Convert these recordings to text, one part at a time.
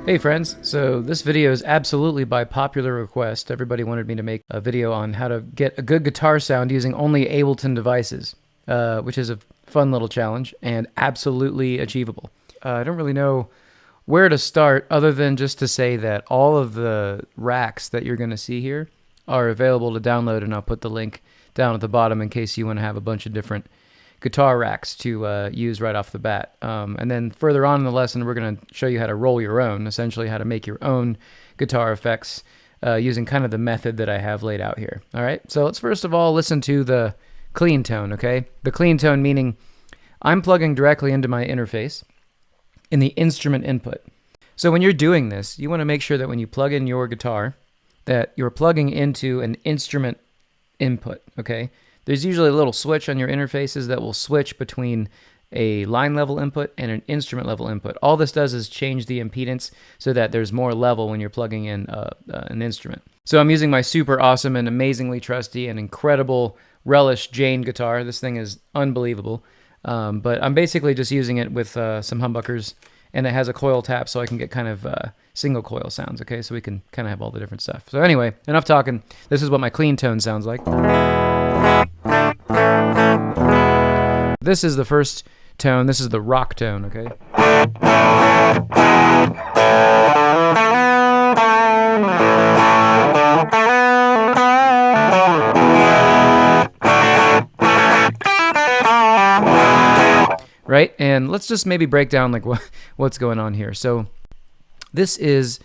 Hey friends, so this video is absolutely by popular request. Everybody wanted me to make a video on how to get a good guitar sound using only Ableton devices, which is a fun little challenge and absolutely achievable. I don't really know where to start other than just to say that all of the racks that you're going to see here are available to download, and I'll put the link down at the bottom in case you want to have a bunch of different guitar racks to use right off the bat. And then further on in the lesson, we're going to show you how to roll your own, essentially how to make your own guitar effects using kind of the method that I have laid out here. All right, so let's first of all listen to the clean tone, okay? The clean tone meaning I'm plugging directly into my interface in the instrument input. So when you're doing this, you want to make sure that when you plug in your guitar, that you're plugging into an instrument input, okay? There's usually a little switch on your interfaces that will switch between a line level input and an instrument level input. All this does is change the impedance so that there's more level when you're plugging in an instrument. So I'm using my super awesome and amazingly trusty and incredible Relish Jane guitar. This thing is unbelievable. But I'm basically just using it with some humbuckers, and it has a coil tap so I can get kind of single coil sounds, okay? So we can kind of have all the different stuff. So anyway, enough talking. This is what my clean tone sounds like. This is the first tone. This is the rock tone, okay? Right? And let's just maybe break down like what's going on here. So this is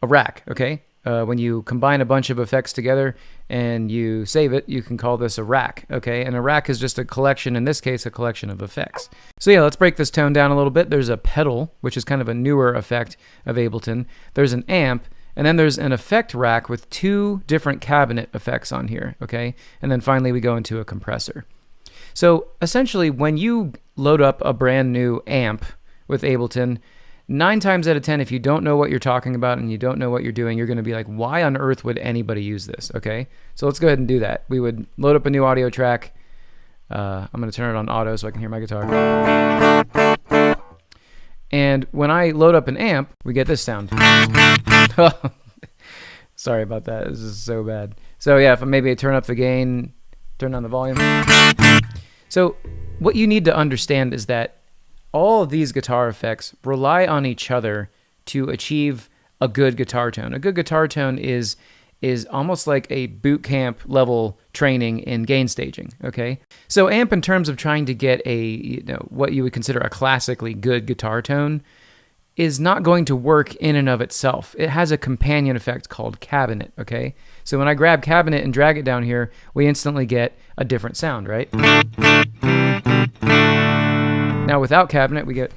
a rack, okay? When you combine a bunch of effects together and you save it, you can call this a rack, okay? And a rack is just a collection, in this case, a collection of effects. So yeah, let's break this tone down a little bit. There's a pedal, which is kind of a newer effect of Ableton. There's an amp, and then there's an effect rack with two different cabinet effects on here, okay? And then finally, we go into a compressor. So essentially, when you load up a brand new amp with Ableton, 9 times out of 10, if you don't know what you're talking about and you don't know what you're doing, you're going to be like, why on earth would anybody use this, okay? So let's go ahead and do that. We would load up a new audio track. I'm going to turn it on auto so I can hear my guitar. And when I load up an amp, we get this sound. Sorry about that. This is so bad. So yeah, if maybe I turn up the gain, turn down the volume. So what you need to understand is that all of these guitar effects rely on each other to achieve a good guitar tone. A good guitar tone is almost like a boot camp level training in gain staging, okay? So amp, in terms of trying to get a, what you would consider a classically good guitar tone, is not going to work in and of itself. It has a companion effect called cabinet, okay? So when I grab cabinet and drag it down here, we instantly get a different sound, right? Now without cabinet, we get...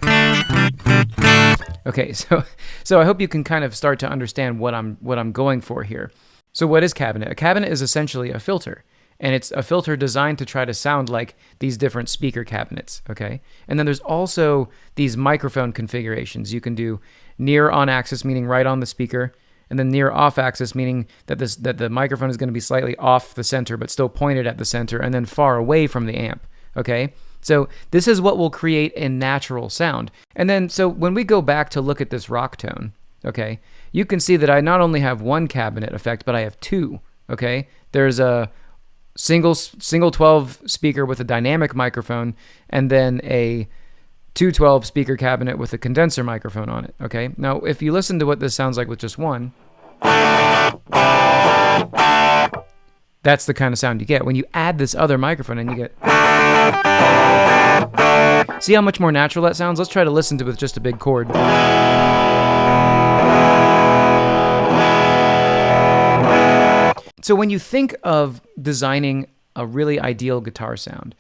Okay, so I hope you can kind of start to understand what I'm going for here. So what is cabinet? A cabinet is essentially a filter, and it's a filter designed to try to sound like these different speaker cabinets, okay? And then there's also these microphone configurations. You can do near on axis, meaning right on the speaker, and then near off axis, meaning that the microphone is going to be slightly off the center but still pointed at the center, and then far away from the amp, okay? So this is what will create a natural sound. And then, so when we go back to look at this rock tone, okay, you can see that I not only have one cabinet effect, but I have two, okay? There's a single 12 speaker with a dynamic microphone, and then a 212 speaker cabinet with a condenser microphone on it, okay? Now, if you listen to what this sounds like with just one, that's the kind of sound you get. When you add this other microphone and you get... See how much more natural that sounds? Let's try to listen to it with just a big chord. So when you think of designing a really ideal guitar sound,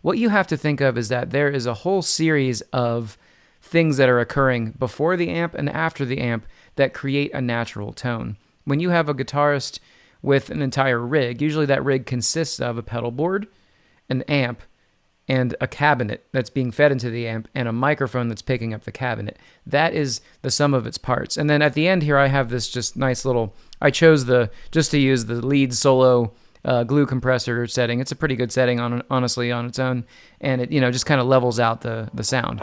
what you have to think of is that there is a whole series of things that are occurring before the amp and after the amp that create a natural tone. When you have a guitarist with an entire rig, usually that rig consists of a pedal board, an amp, and a cabinet that's being fed into the amp, and a microphone that's picking up the cabinet. That is the sum of its parts. And then at the end here, I have this just nice little, I chose just to use the lead solo glue compressor setting. It's a pretty good setting honestly on its own, and it just kind of levels out the sound.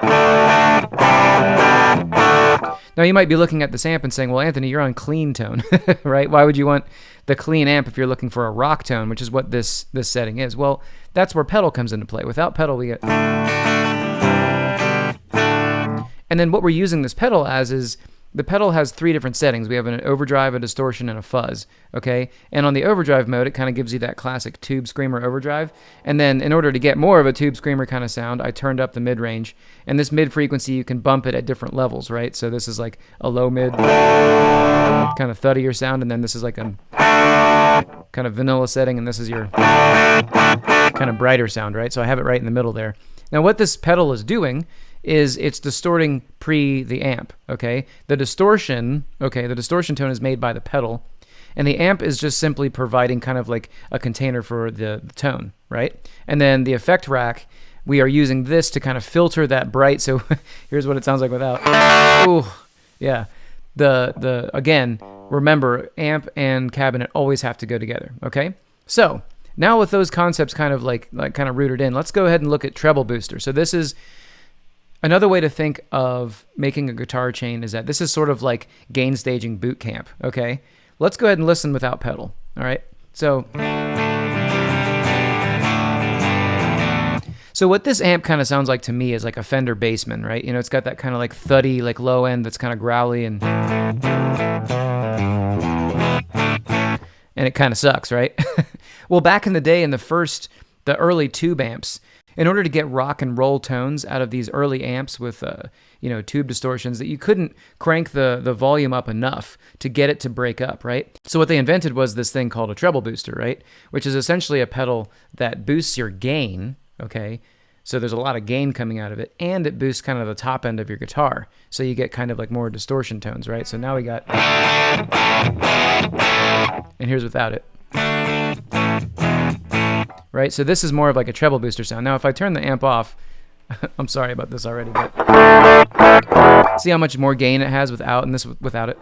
Now you might be looking at this amp and saying, well, Anthony, you're on clean tone, right? Why would you want the clean amp if you're looking for a rock tone, which is what this setting is? Well, that's where pedal comes into play. Without pedal, we get... And then what we're using this pedal as is, the pedal has 3 different settings. We have an overdrive, a distortion, and a fuzz, okay? And on the overdrive mode, it kind of gives you that classic tube screamer overdrive. And then in order to get more of a tube screamer kind of sound, I turned up the mid-range. And this mid-frequency, you can bump it at different levels, right? So this is like a low-mid, kind of thuddier sound, and then this is like a kind of vanilla setting, and this is your kind of brighter sound, right? So I have it right in the middle there. Now what this pedal is doing is it's distorting pre the amp, okay? The distortion tone is made by the pedal, and the amp is just simply providing kind of like a container for the tone, right? And then the effect rack, we are using this to kind of filter that bright, so here's what it sounds like without. Ooh, yeah. Again, remember, amp and cabinet always have to go together, okay? So, now with those concepts kind of like kind of rooted in, let's go ahead and look at treble booster. So this is another way to think of making a guitar chain, is that this is sort of like gain staging boot camp, okay? Let's go ahead and listen without pedal, all right? So what this amp kind of sounds like to me is like a Fender Bassman, right? It's got that kind of like thuddy, like low end that's kind of growly, and it kind of sucks, right? Well, back in the day, in the early tube amps, in order to get rock and roll tones out of these early amps with, tube distortions, that you couldn't crank the volume up enough to get it to break up, right? So what they invented was this thing called a treble booster, right? Which is essentially a pedal that boosts your gain, okay? So there's a lot of gain coming out of it, and it boosts kind of the top end of your guitar. So you get kind of like more distortion tones, right? So now we got... And here's without it. Right, so this is more of like a treble booster sound. Now, if I turn the amp off, I'm sorry about this already, but see how much more gain it has without, and this without it.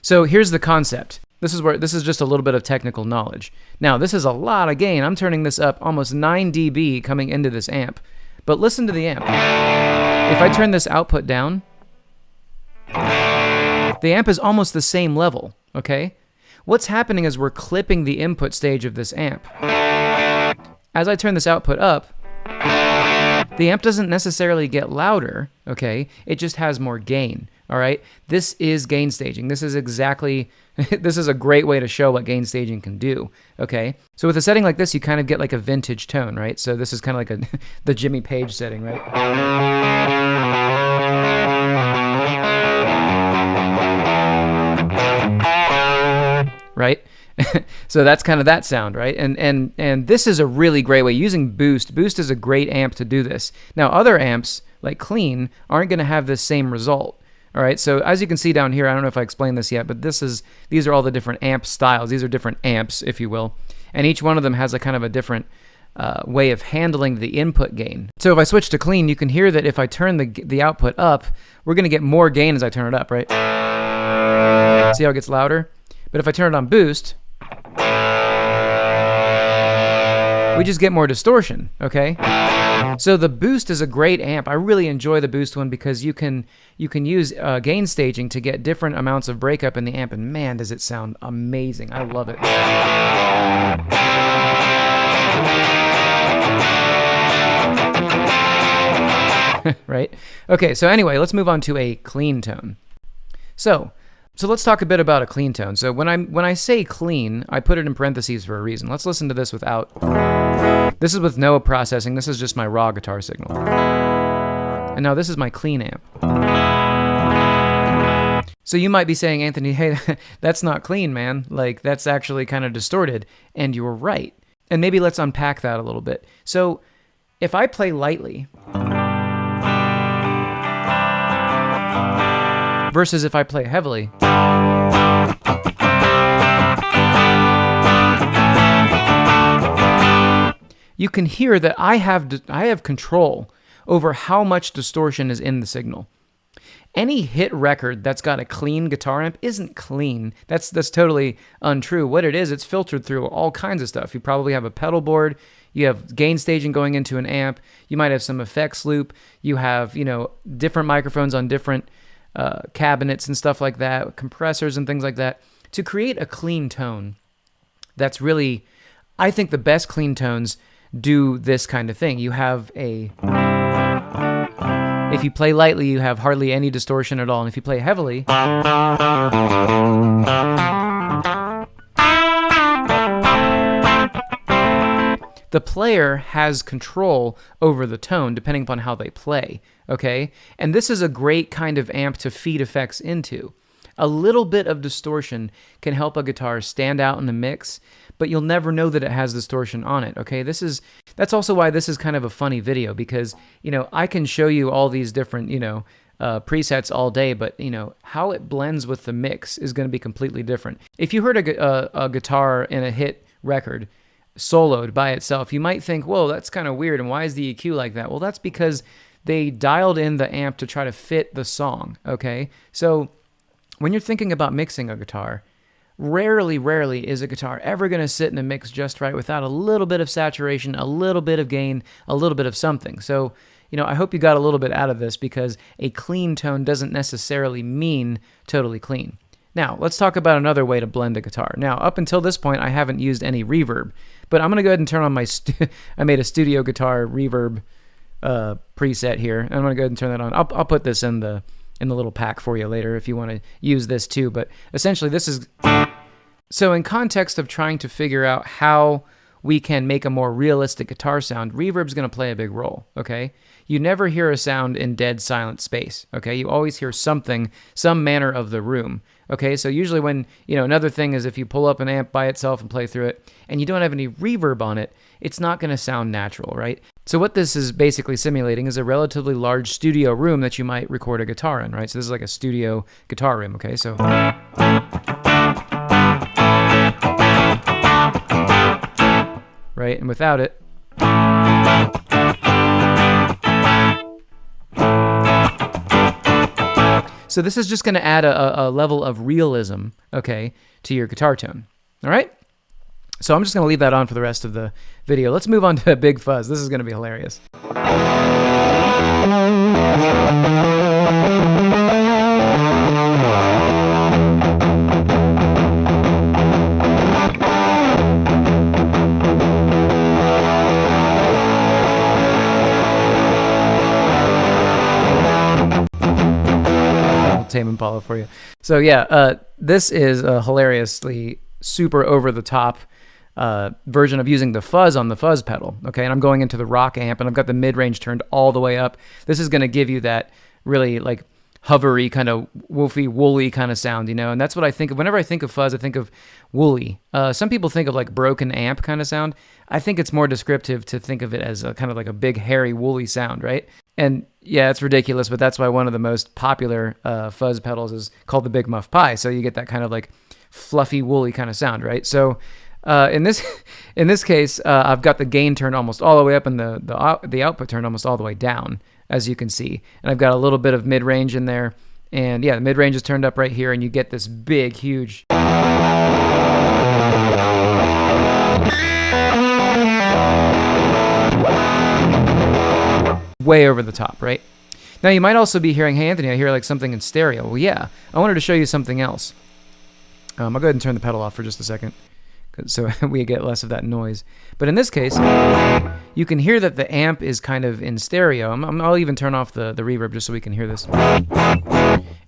So here's the concept. This is just a little bit of technical knowledge. Now, this is a lot of gain. I'm turning this up almost 9 dB coming into this amp. But listen to the amp. If I turn this output down, the amp is almost the same level, okay? What's happening is we're clipping the input stage of this amp. As I turn this output up, the amp doesn't necessarily get louder, okay? It just has more gain, all right? This is gain staging. This is a great way to show what gain staging can do, okay? So with a setting like this, you kind of get like a vintage tone, right? So this is kind of like the Jimmy Page setting, right? Right? So that's kind of that sound, right? And this is a really great way. Using Boost. Boost is a great amp to do this. Now, other amps, like Clean, aren't going to have this same result. All right, so as you can see down here, I don't know if I explained this yet, but these are all the different amp styles. These are different amps, if you will. And each one of them has a kind of a different way of handling the input gain. So if I switch to Clean, you can hear that if I turn the output up, we're going to get more gain as I turn it up, right? See how it gets louder? But if I turn it on Boost, we just get more distortion, okay? So the Boost is a great amp. I really enjoy the Boost one because you can use gain staging to get different amounts of breakup in the amp, and man, does it sound amazing. I love it. Right? Okay, so anyway, let's move on to a clean tone. So let's talk a bit about a clean tone. So when I say clean, I put it in parentheses for a reason. Let's listen to this without. This is with no processing. This is just my raw guitar signal. And now this is my clean amp. So you might be saying, Anthony, hey, that's not clean, man. Like, that's actually kind of distorted. And you were right. And maybe let's unpack that a little bit. So if I play lightly versus if I play heavily, you can hear that I have control over how much distortion is in the signal. Any hit record that's got a clean guitar amp isn't clean. That's totally untrue. What it is, it's filtered through all kinds of stuff. You probably have a pedal board, you have gain staging going into an amp, you might have some effects loop, you have, you know, different microphones on different cabinets and stuff like that, compressors and things like that, to create a clean tone. That's really, I think the best clean tones do this kind of thing. You have a, if you play lightly, you have hardly any distortion at all. And if you play heavily, the player has control over the tone depending upon how they play, okay? And this is a great kind of amp to feed effects into. A little bit of distortion can help a guitar stand out in the mix, but you'll never know that it has distortion on it, okay? That's also why this is kind of a funny video, because, you know, I can show you all these different, you know, presets all day, but, you know, how it blends with the mix is going to be completely different. If you heard a guitar in a hit record soloed by itself, you might think, whoa, that's kind of weird, and why is the EQ like that? Well, that's because they dialed in the amp to try to fit the song, okay? So when you're thinking about mixing a guitar, rarely is a guitar ever going to sit in a mix just right without a little bit of saturation, a little bit of gain, a little bit of something. So, you know, I hope you got a little bit out of this, because a clean tone doesn't necessarily mean totally clean. Now, let's talk about another way to blend a guitar. Now, up until this point, I haven't used any reverb, but I'm going to go ahead and turn on my, I made a studio guitar reverb preset here, and I'm going to go ahead and turn that on. I'll put this in the little pack for you later if you want to use this too, but essentially this is, so in context of trying to figure out how we can make a more realistic guitar sound, reverb's going to play a big role, okay? You never hear a sound in dead silent space, okay? You always hear something, some manner of the room, okay? So usually when, you know, another thing is if you pull up an amp by itself and play through it, and you don't have any reverb on it, it's not going to sound natural, right? So what this is basically simulating is a relatively large studio room that you might record a guitar in, right? So this is like a studio guitar room, okay? So, right, and without it, so this is just going to add a level of realism, okay, to your guitar tone, all right? So I'm just going to leave that on for the rest of the video. Let's move on to Big Fuzz. This is going to be hilarious. Tame Impala for you. So yeah, this is a hilariously super over-the-top version of using the fuzz on the fuzz pedal, okay? And I'm going into the rock amp, and I've got the mid-range turned all the way up. This is going to give you that really like hovery kind of woofy, woolly kind of sound, you know? And that's what I think of. Whenever I think of fuzz, I think of woolly. Some people think of like broken amp kind of sound. I think it's more descriptive to think of it as a kind of like a big, hairy, woolly sound, right? And yeah, it's ridiculous, but that's why one of the most popular fuzz pedals is called the Big Muff Pie. So you get that kind of like fluffy, woolly kind of sound, right? So in this case, I've got the gain turned almost all the way up and the output turned almost all the way down, as you can see. And I've got a little bit of mid-range in there. And yeah, the mid-range is turned up right here, and you get this big, huge... way over the top, right? Now, you might also be hearing, hey, Anthony, I hear like something in stereo. Well, yeah, I wanted to show you something else. I'll go ahead and turn the pedal off for just a second, so we get less of that noise. But in this case, you can hear that the amp is kind of in stereo. I'll even turn off the reverb just so we can hear this.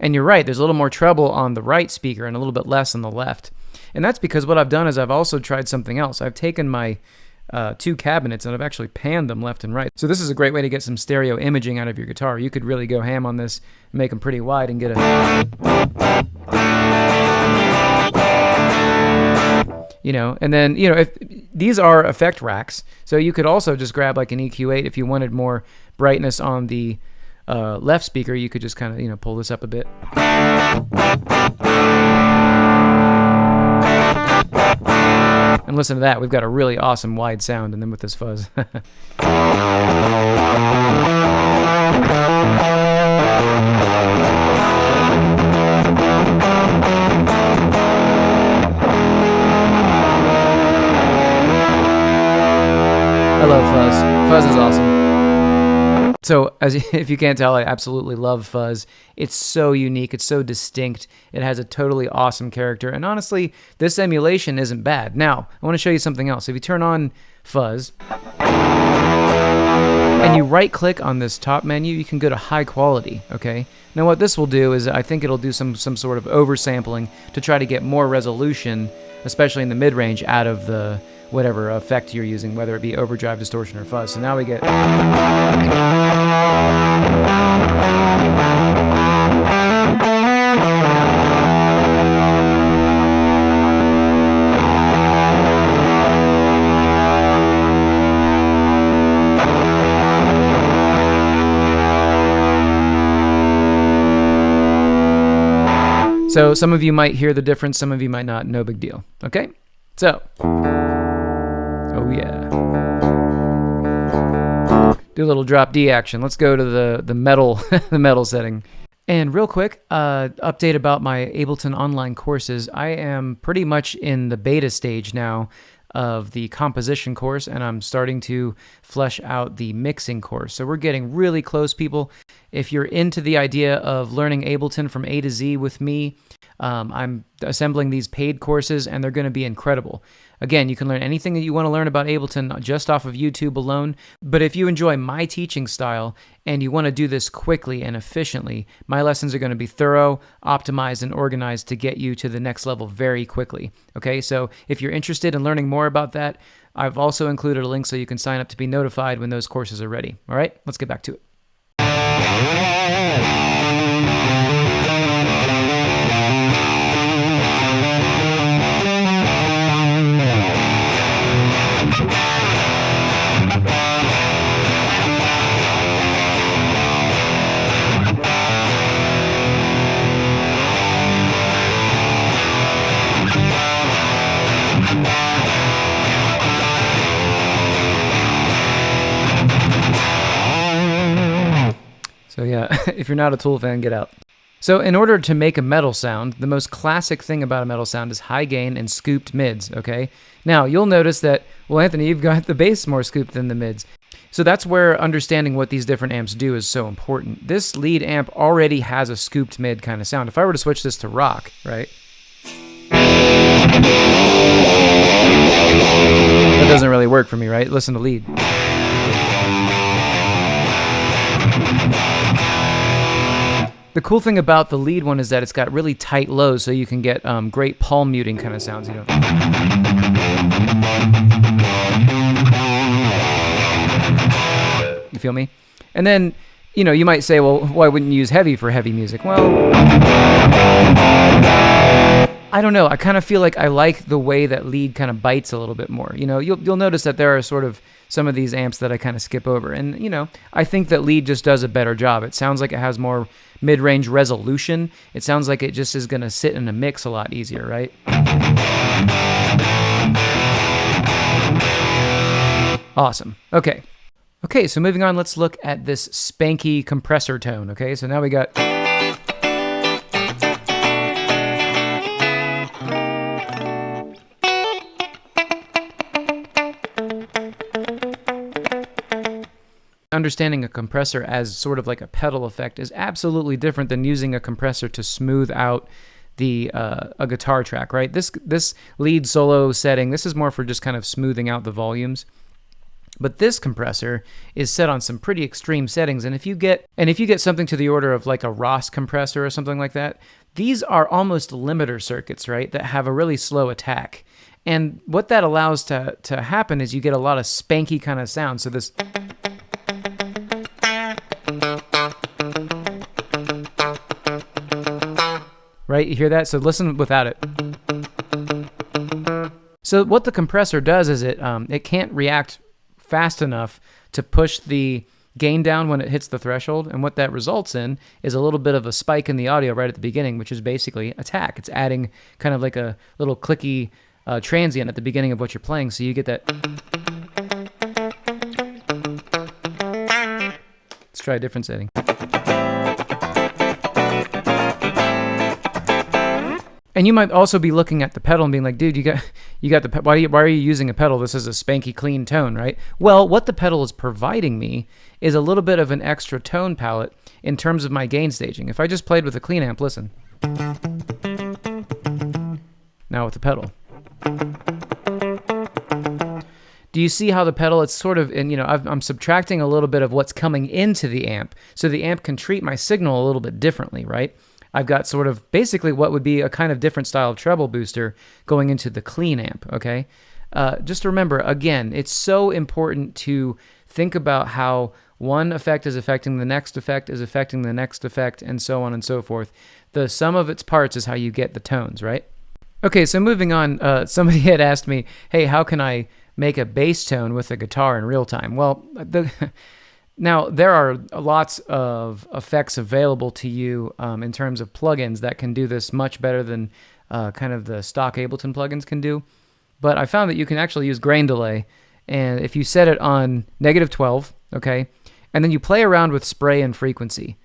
And you're right, there's a little more treble on the right speaker and a little bit less on the left. And that's because what I've done is I've also tried something else. I've taken my two cabinets and I've actually panned them left and right. So this is a great way to get some stereo imaging out of your guitar. You could really go ham on this and make them pretty wide and get a... You know, and then, you know, if these are effect racks, so you could also just grab like an EQ8 if you wanted more brightness on the left speaker. You could just kind of, you know, pull this up a bit. And listen to that, we've got a really awesome wide sound, and then with this fuzz. I love Fuzz. Fuzz is awesome. So, if you can't tell, I absolutely love Fuzz. It's so unique. It's so distinct. It has a totally awesome character. And honestly, this emulation isn't bad. Now, I want to show you something else. If you turn on Fuzz and you right-click on this top menu, you can go to high quality, okay? Now, what this will do is I think it'll do some sort of oversampling to try to get more resolution, especially in the mid-range, out of the whatever effect you're using, whether it be overdrive, distortion, or fuzz. So now we get... So some of you might hear the difference, some of you might not, no big deal. Okay? So... oh yeah. Do a little drop D action. Let's go to the metal the metal setting. And real quick, update about my Ableton online courses. I am pretty much in the beta stage now of the composition course, and I'm starting to flesh out the mixing course. So we're getting really close, people. If you're into the idea of learning Ableton from A to Z with me, I'm assembling these paid courses, and they're going to be incredible. Again, you can learn anything that you want to learn about Ableton just off of YouTube alone, but if you enjoy my teaching style and you want to do this quickly and efficiently, my lessons are going to be thorough, optimized, and organized to get you to the next level very quickly. Okay, so if you're interested in learning more about that, I've also included a link so you can sign up to be notified when those courses are ready. All right, let's get back to it. So yeah, if you're not a Tool fan, get out. So in order to make a metal sound, the most classic thing about a metal sound is high gain and scooped mids, okay? Now, you'll notice that, well, Anthony, you've got the bass more scooped than the mids. So that's where understanding what these different amps do is so important. This lead amp already has a scooped mid kind of sound. If I were to switch this to rock, right? That doesn't really work for me, right? Listen to lead. The cool thing about the lead one is that it's got really tight lows, so you can get great palm muting kind of sounds, you know. You feel me? And then, you know, you might say, well, why wouldn't you use heavy for heavy music? Well, I don't know. I kind of feel like I like the way that lead kind of bites a little bit more. You know, you'll notice that there are sort of some of these amps that I kind of skip over. And, you know, I think that lead just does a better job. It sounds like it has more mid-range resolution. It sounds like it just is going to sit in a mix a lot easier, right? Awesome. Okay. Okay, so moving on, let's look at this Spanky compressor tone. Okay, so now we got... Understanding a compressor as sort of like a pedal effect is absolutely different than using a compressor to smooth out the a guitar track, right? This lead solo setting, this is more for just kind of smoothing out the volumes. But this compressor is set on some pretty extreme settings, and if you get something to the order of like a Ross compressor or something like that, these are almost limiter circuits, right? That have a really slow attack. And what that allows to happen is you get a lot of spanky kind of sound. So this right? You hear that? So listen without it. So what the compressor does is it can't react fast enough to push the gain down when it hits the threshold, and what that results in is a little bit of a spike in the audio right at the beginning, which is basically attack. It's adding kind of like a little clicky transient at the beginning of what you're playing, so you get that. Let's try a different setting. And you might also be looking at the pedal and being like, dude, you got the why are you using a pedal? This is a spanky clean tone, right? Well, what the pedal is providing me is a little bit of an extra tone palette in terms of my gain staging. If I just played with a clean amp, listen. Now with the pedal. Do you see how the pedal, it's sort of, and I'm subtracting a little bit of what's coming into the amp, so the amp can treat my signal a little bit differently, right? I've got sort of basically what would be a kind of different style of treble booster going into the clean amp, okay? Just remember, again, it's so important to think about how one effect is affecting the next effect is affecting the next effect, and so on and so forth. The sum of its parts is how you get the tones, right? Okay, so moving on, somebody had asked me, hey, how can I make a bass tone with a guitar in real time? Well, now, there are lots of effects available to you in terms of plugins that can do this much better than kind of the stock Ableton plugins can do. But I found that you can actually use grain delay, and if you set it on -12, okay, and then you play around with spray and frequency.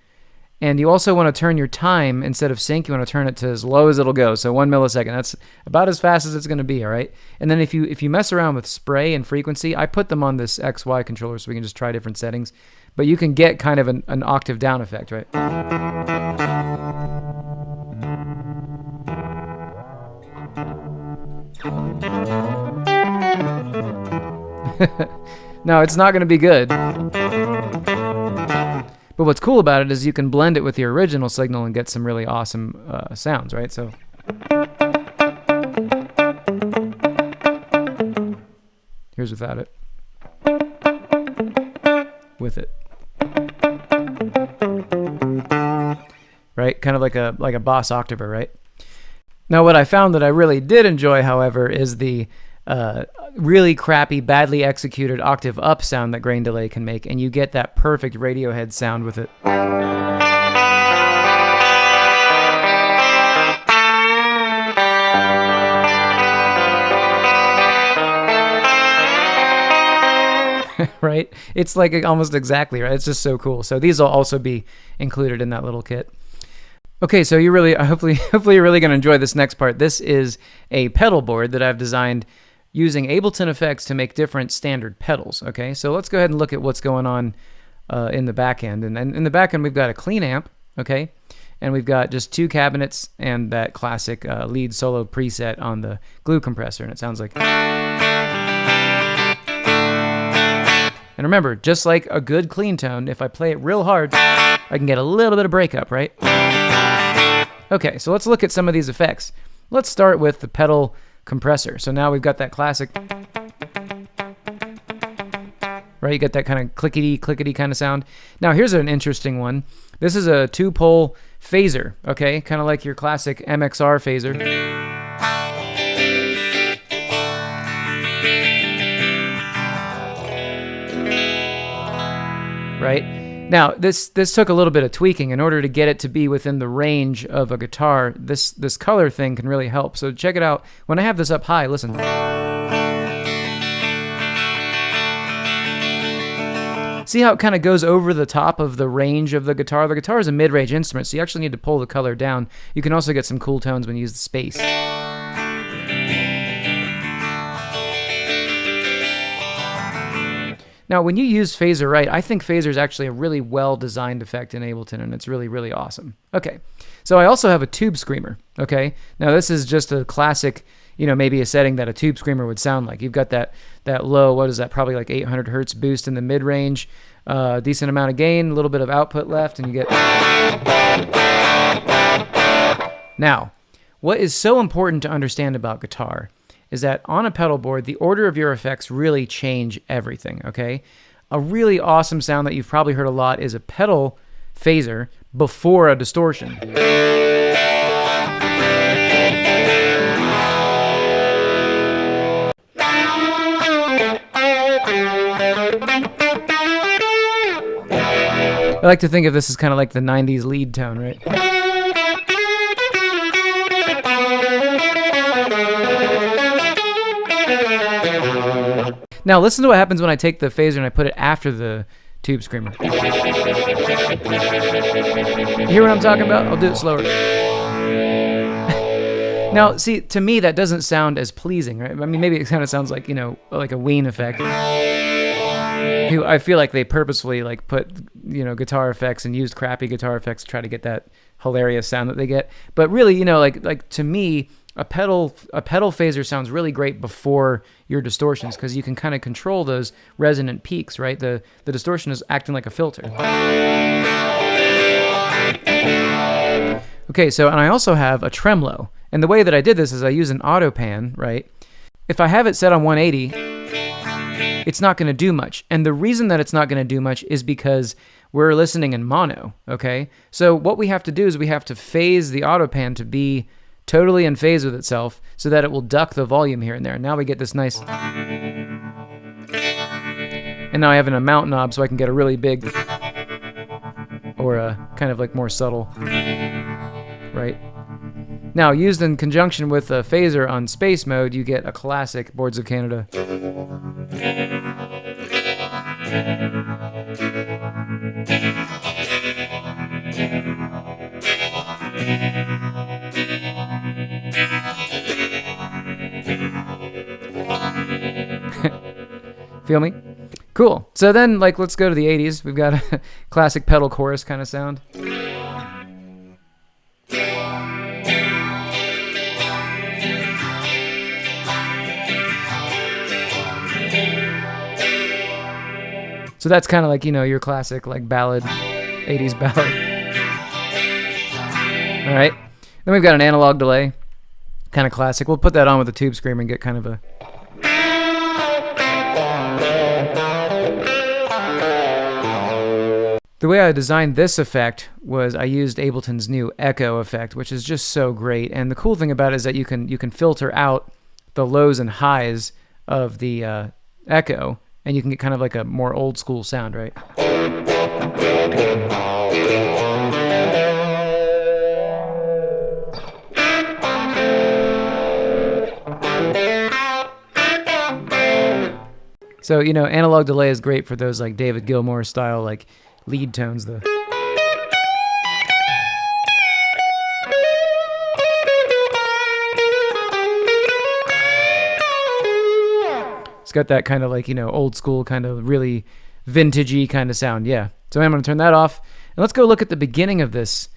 And you also want to turn your time, instead of sync, you want to turn it to as low as it'll go. So 1 millisecond, that's about as fast as it's going to be, all right? And then if you mess around with spray and frequency, I put them on this XY controller so we can just try different settings. But you can get kind of an octave down effect, right? No, it's not going to be good. But what's cool about it is you can blend it with your original signal and get some really awesome sounds, right? So here's without it. With it. Right? Kind of like a Boss Octaver, right? Now what I found that I really did enjoy, however, is the really crappy, badly executed octave up sound that grain delay can make, and you get that perfect Radiohead sound with it. Right? It's like almost exactly right. It's just so cool. So these will also be included in that little kit. Okay, so you really, hopefully you're really going to enjoy this next part. This is a pedal board that I've designed using Ableton effects to make different standard pedals. Okay, so let's go ahead and look at what's going on in the back end. And in the back end, we've got a clean amp, okay, and we've got just 2 cabinets and that classic lead solo preset on the glue compressor, and it sounds like. And remember, just like a good clean tone, if I play it real hard, I can get a little bit of breakup, right? Okay, so let's look at some of these effects. Let's start with the pedal compressor. So now we've got that classic, right? You get that kind of clickety kind of sound. Now here's an interesting one. This is a 2-pole phaser, okay? Kind of like your classic MXR phaser. Right? Now, this took a little bit of tweaking in order to get it to be within the range of a guitar. This color thing can really help. So check it out. When I have this up high, listen. See how it kind of goes over the top of the range of the guitar? The guitar is a mid-range instrument, so you actually need to pull the color down. You can also get some cool tones when you use the space. Now, when you use phaser right, I think phaser is actually a really well-designed effect in Ableton, and it's really, really awesome. Okay, so I also have a tube screamer, okay? Now, this is just a classic, maybe a setting that a tube screamer would sound like. You've got that low, what is that, probably like 800 hertz boost in the mid-range, decent amount of gain, a little bit of output left, and you get... Now, what is so important to understand about guitar is that on a pedal board, the order of your effects really change everything, okay? A really awesome sound that you've probably heard a lot is a pedal phaser before a distortion. I like to think of this as kind of like the 90s lead tone, right? Now listen to what happens when I take the phaser and I put it after the tube screamer. You hear what I'm talking about? I'll do it slower. Now, see, to me, that doesn't sound as pleasing, right? I mean, maybe it kind of sounds like, you know, like a Ween effect. I feel like they purposefully, like, put, you know, guitar effects and used crappy guitar effects to try to get that hilarious sound that they get. But really, you know, like to me, a pedal phaser sounds really great before your distortions because you can kind of control those resonant peaks, right? The distortion is acting like a filter. Okay, so, and I also have a tremolo. And the way that I did this is I use an auto pan, right? If I have it set on 180, it's not going to do much. And the reason that it's not going to do much is because we're listening in mono, okay? So what we have to do is we have to phase the auto pan to be totally in phase with itself so that it will duck the volume here and there. And now we get this nice... And now I have an amount knob so I can get a really big or a kind of like more subtle, right? Now, used in conjunction with a phaser on space mode, you get a classic Boards of Canada. Feel me? Cool. So then, like, let's go to the 80s. We've got a classic pedal chorus kind of sound. So that's kind of like, you know, your classic, like, ballad, 80s ballad. All right. Then we've got an analog delay, kind of classic. We'll put that on with a tube screamer and get kind of a... The way I designed this effect was I used Ableton's new echo effect, which is just so great. And the cool thing about it is that you can filter out the lows and highs of the echo, and you can get kind of like a more old school sound, right? So, you know, analog delay is great for those like David Gilmour style, like lead tones. It's got that kind of like, you know, old school kind of really vintagey kind of sound. Yeah. So I'm going to turn that off. And let's go look at the beginning of this.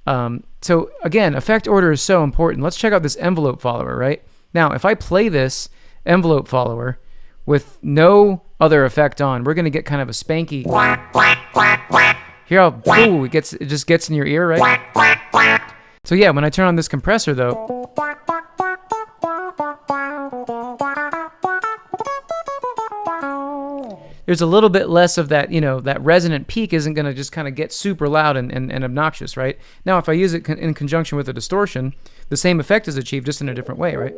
So again, effect order is so important. Let's check out this envelope follower, right? Now, if I play this envelope follower with no other effect on, we're going to get kind of a spanky. Hear how, ooh, it just gets in your ear, right? So yeah, when I turn on this compressor though, there's a little bit less of that, you know, that resonant peak isn't going to just kind of get super loud and obnoxious, right? Now, if I use it in conjunction with a distortion, the same effect is achieved just in a different way, right?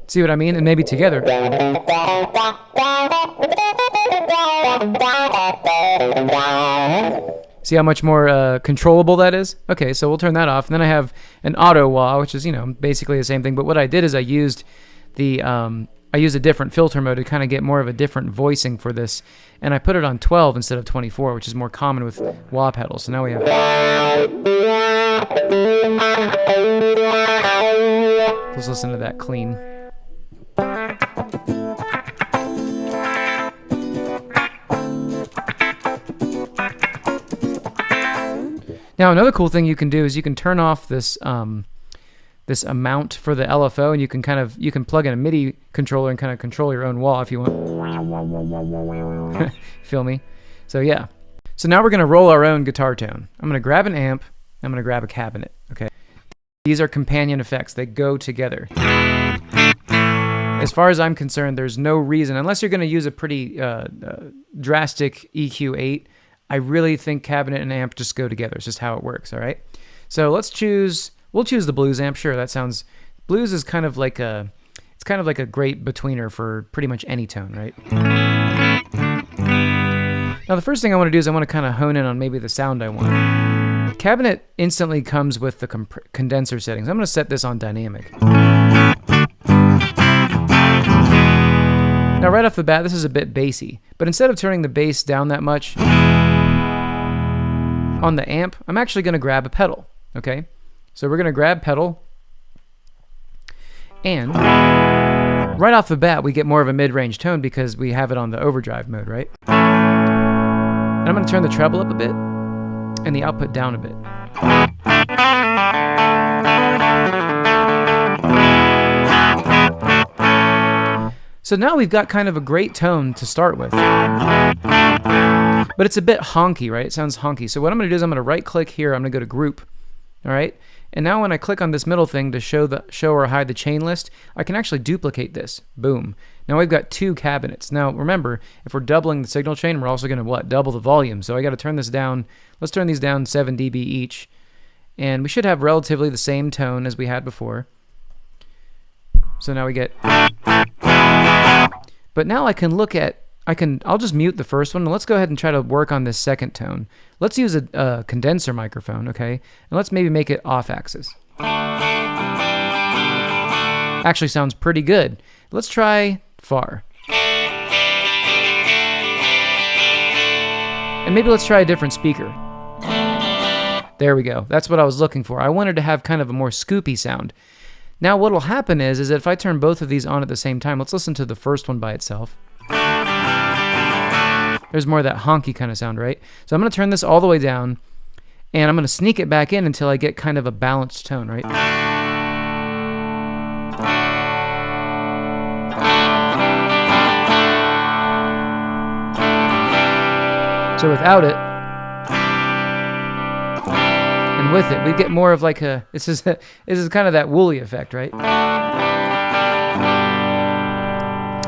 See what I mean? And maybe together. See how much more controllable that is? Okay, so we'll turn that off. And then I have an auto wah, which is, you know, basically the same thing. But what I did is I used a different filter mode to kind of get more of a different voicing for this. And I put it on 12 instead of 24, which is more common with wah pedals. So now we have... Let's listen to that clean. Now another cool thing you can do is you can turn off this this amount for the LFO, and you can plug in a MIDI controller and kind of control your own wah if you want. Feel me? So yeah. So now we're gonna roll our own guitar tone. I'm gonna grab an amp. I'm gonna grab a cabinet. Okay. These are companion effects. They go together. As far as I'm concerned, there's no reason, unless you're gonna use a pretty drastic EQ8. I really think cabinet and amp just go together. It's just how it works, all right? So we'll choose the blues amp. Sure, that sounds, blues is kind of like a great betweener for pretty much any tone, right? Now the first thing I want to do is I want to kind of hone in on maybe the sound I want. Cabinet instantly comes with the condenser settings. I'm going to set this on dynamic. Now right off the bat, this is a bit bassy, but instead of turning the bass down that much on the amp, I'm actually going to grab a pedal, okay? So we're going to grab pedal, and right off the bat, we get more of a mid-range tone because we have it on the overdrive mode, right? And I'm going to turn the treble up a bit and the output down a bit. So now we've got kind of a great tone to start with. But it's a bit honky, right? It sounds honky. So what I'm going to do is I'm going to right-click here. I'm going to go to Group, all right? And now when I click on this middle thing to show or hide the chain list, I can actually duplicate this. Boom. Now we've got 2 cabinets. Now remember, if we're doubling the signal chain, we're also going to what? Double the volume. So I got to turn this down. Let's turn these down 7 dB each. And we should have relatively the same tone as we had before. So now we get... But now I can look at... I'll just mute the first one, and let's go ahead and try to work on this second tone. Let's use a condenser microphone, okay? And let's maybe make it off-axis. Actually sounds pretty good. Let's try far. And maybe let's try a different speaker. There we go. That's what I was looking for. I wanted to have kind of a more scoopy sound. Now what will happen is that if I turn both of these on at the same time, let's listen to the first one by itself. There's more of that honky kind of sound, right? So I'm going to turn this all the way down, and I'm going to sneak it back in until I get kind of a balanced tone, right? So without it, and with it, we get more of like a, this is kind of that woolly effect, right?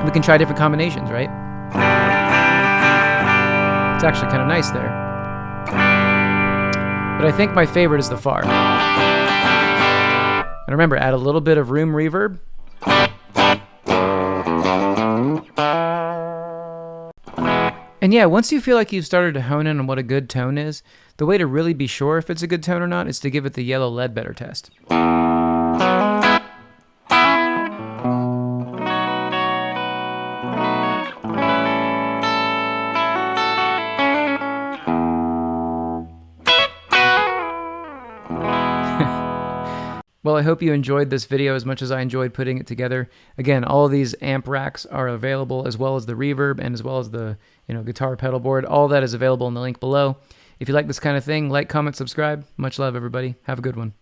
We can try different combinations, right? It's actually kind of nice there. But I think my favorite is the far. And remember, add a little bit of room reverb. And yeah, once you feel like you've started to hone in on what a good tone is, the way to really be sure if it's a good tone or not is to give it the yellow Leadbetter test. Well, I hope you enjoyed this video as much as I enjoyed putting it together. Again, all of these amp racks are available, as well as the reverb and as well as the guitar pedal board. All that is available in the link below. If you like this kind of thing, like, comment, subscribe. Much love, everybody. Have a good one.